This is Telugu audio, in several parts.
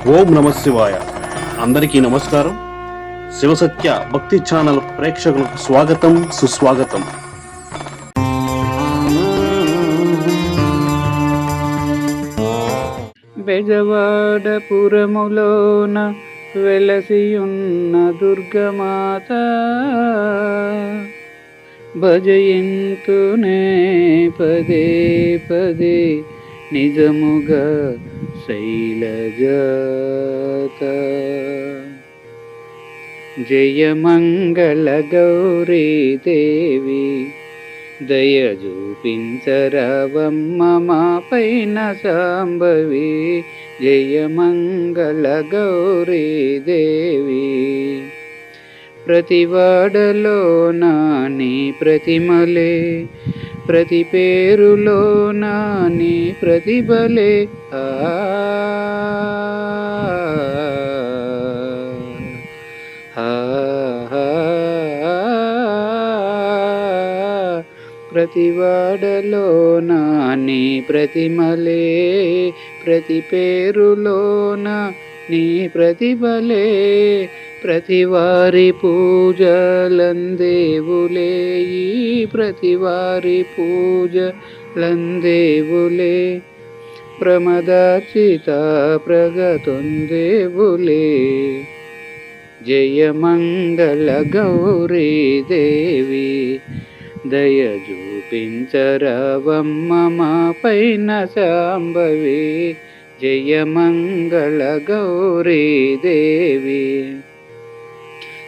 ఓం నమ శివాయ. అందరికీ నమస్కారం. శివసత్య భక్తి ఛానల్ ప్రేక్షకులకు స్వాగతం, సుస్వాగతం. బెజవాడపురములోన వెలసియున్న దుర్గమాత భజయింతునే పదే పదే నిజముగా శైలజాత. జయమంగళ గౌరీ దేవి దయ చూపించరవమ్మ మా పైన శాంభవి. జయమంగళ గౌరీ దేవి ప్రతివాడలో నాని ప్రతిమలే, ప్రతి పేరులో నాని ప్రతిభలే. ప్రతివాడలో నాని ప్రతిమలే, ప్రతి పేరులోన నీ ప్రతిభలే. ప్రతివారి పూజలందేవులే, ఈ ప్రతివారి పూజలందేవులే. ప్రమదాచిత ప్రగతొందేవులే. జయమంగళ గౌరీ దేవి దయ చూపించరవమ్మ మా పైన శాంభవి. జయమంగళ గౌరీ దేవి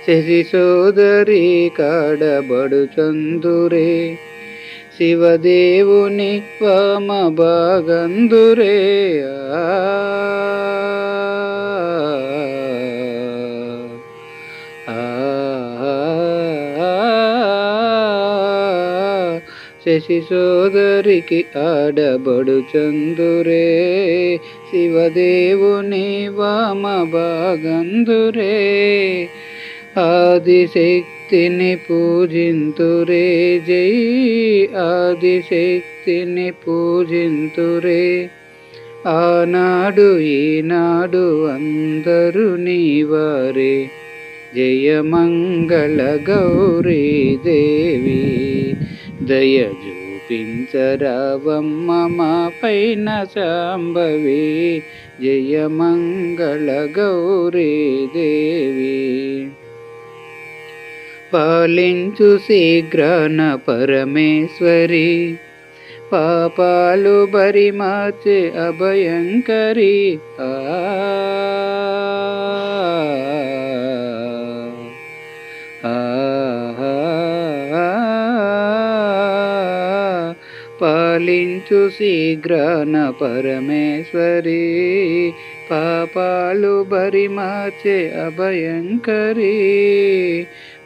శశి సోదరి కాడబడు చందురే, శివదేవుని వామ భాగందురే. శశి సోదరికి ఆడబడు చందురే, శివదేవుని వామ భాగందురే. ఆదిశక్తిని పూజింతురే, జై ఆదిశక్తిని పూజింతురే. ఆనాడు ఈనాడు అందరూ నీవారే. జయమంగళ గౌరీ దేవి దయ చూపించరవమ్మ మా పైన శాంభవి. జయమంగళ గౌరీ దేవి పాలించు శీఘ్రాన పరమేశ్వరి, పాపాలు బరిమార్చే అభయంకరి. పాలించు శీఘ్రాన పరమేశ్వరి, పాపాలు బరిమార్చే అభయంకరి.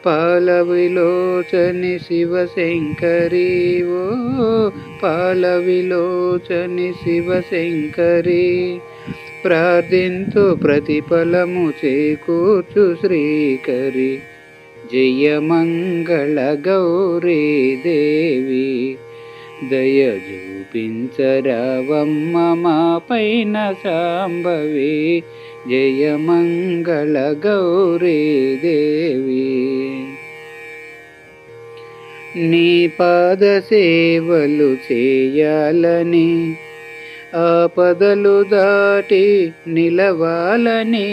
పాల విలోచని శివశంకరి, ఓ పాల విలోచని శివశంకరి. ప్రార్థింతు ప్రతిఫలము చేకూర్చు శ్రీకరి. జయమంగళ గౌరీ దేవి దయ చూపించరవమ్మ మా పైన శాంభవి. జయమంగళ గౌరీ దేవి నీ పాద సేవలు చేయాలని, ఆపదలు దాటి నిలవాలని.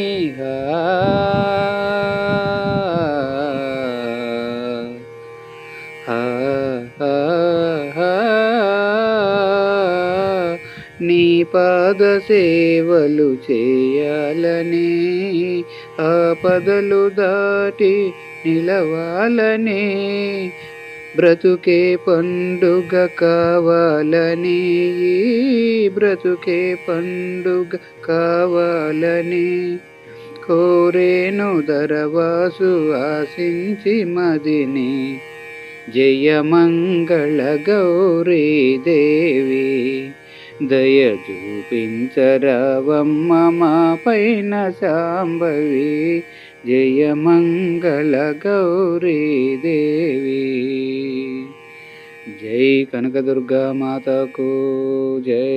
నీ పాద సేవలు చేయాలని, ఆపదలు దాటి నిలవాలని. బ్రతుకే పండుగ కావాలని, బ్రతుకే పండుగ కావాలని. కోరేను దరవాసు ఆశించి మదిని. జయమంగళ గౌరీ దేవి దయ చూపించరవమ్మ మా పైన శాంభవి. జయమంగళ గౌరీ దేవి. జై కనకదుర్గా మాతకు జై.